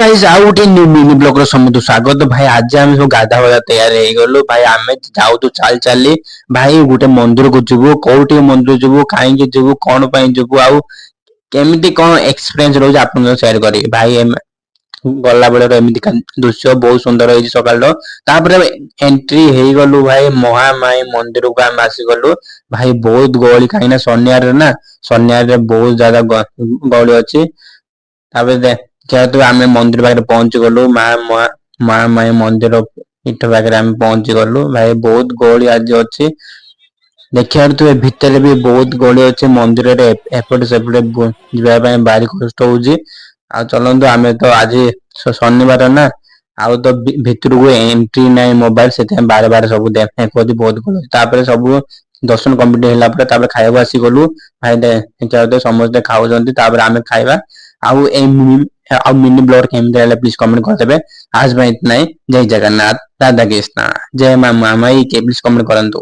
Guys ଆଉ ଗୋଟେ mini blog ର ସମସ୍ତଙ୍କୁ ସ୍ୱାଗତ ଭାଇ। ଆଜି ଆମେ ସବୁ ଗାଧା ବଧା ତୟାର ହେଇଗଲୁ ଭାଇ। ଆମେ ଯାଉଛୁ ଚାଲି ଭାଇ ଗୋଟେ ମନ୍ଦିରକୁ ଯିବୁ। କୋଉଠି ମନ୍ଦିର ଯିବୁ, କାହିଁକି ଯିବୁ, କଣ ପାଇଁ ଯିବୁ, ଆଉ କେମିତି କଣ ଏକ୍ସପିରିଏନ୍ସ ରହୁଛି ଆପଣଙ୍କ ସହ ସେୟାର କରିବି ଭାଇ। ଗଲା ବେଳର ଏମିତି ଦୃଶ୍ୟ ବହୁତ ସୁନ୍ଦର ହେଇଛି ସକାଳର। ତାପରେ ଏଣ୍ଟ୍ରି ହେଇଗଲୁ ଭାଇ ମହାମାଇ ମନ୍ଦିରକୁ ଆମେ ଆସିଗଲୁ ଭାଇ। ବହୁତ ଗହଳି କାହିଁକି ନା ଶନିବାରରେ ନା, ଶନିବାରରେ ବହୁତ ଜାଗା ଗହଳି ଅଛି। ତାପରେ ଯେହେତୁ ଆମେ ମନ୍ଦିର ପାଖରେ ପହଞ୍ଚି ଗଲୁ, ମହାମାଇ ମନ୍ଦିର ପୀଠ ପାଖରେ ଆମେ ପହଞ୍ଚି ଗଲୁ ଭାଇ। ବହୁତ ଗହଳି ଆଜି ଅଛି, ଦେଖିପାରୁଥିବେ ଭିତରେ ବି ବହୁତ ଗହଳି ଅଛି। ମନ୍ଦିରରେ ଏପଟେ ସେପଟେ ଯିବା ପାଇଁ ଭାରି କଷ୍ଟ ହଉଛି। ଆଉ ଚଲନ୍ତୁ, ଆମେ ତ ଆଜି ଶନିବାର ନା, ଆଉ ତ ଭିତରକୁ ଏଣ୍ଟ୍ରି ନାହିଁ ମୋବାଇଲ, ସେଥିପାଇଁ ବାର ସବୁ ଦେଖୁଛି ବହୁତ ଗହଳି। ତାପରେ ସବୁ ଦର୍ଶନ କମ୍ପ୍ଲିଟ ହେଲା ପରେ ତାପରେ ଖାଇବାକୁ ଆସିଗଲୁ ଭାଇ। ସମସ୍ତେ ଖାଉଛନ୍ତି, ତାପରେ ଆମେ ଖାଇବା। ଆଉ ଆଉ मिनी ब्लॉग केमती है प्लीज कमेंट कर देबे। आज मैं इतना ही। जय जगन्नाथ, राधा कृष्णा, जय माँ माई के प्लीज कमेंट करंतु।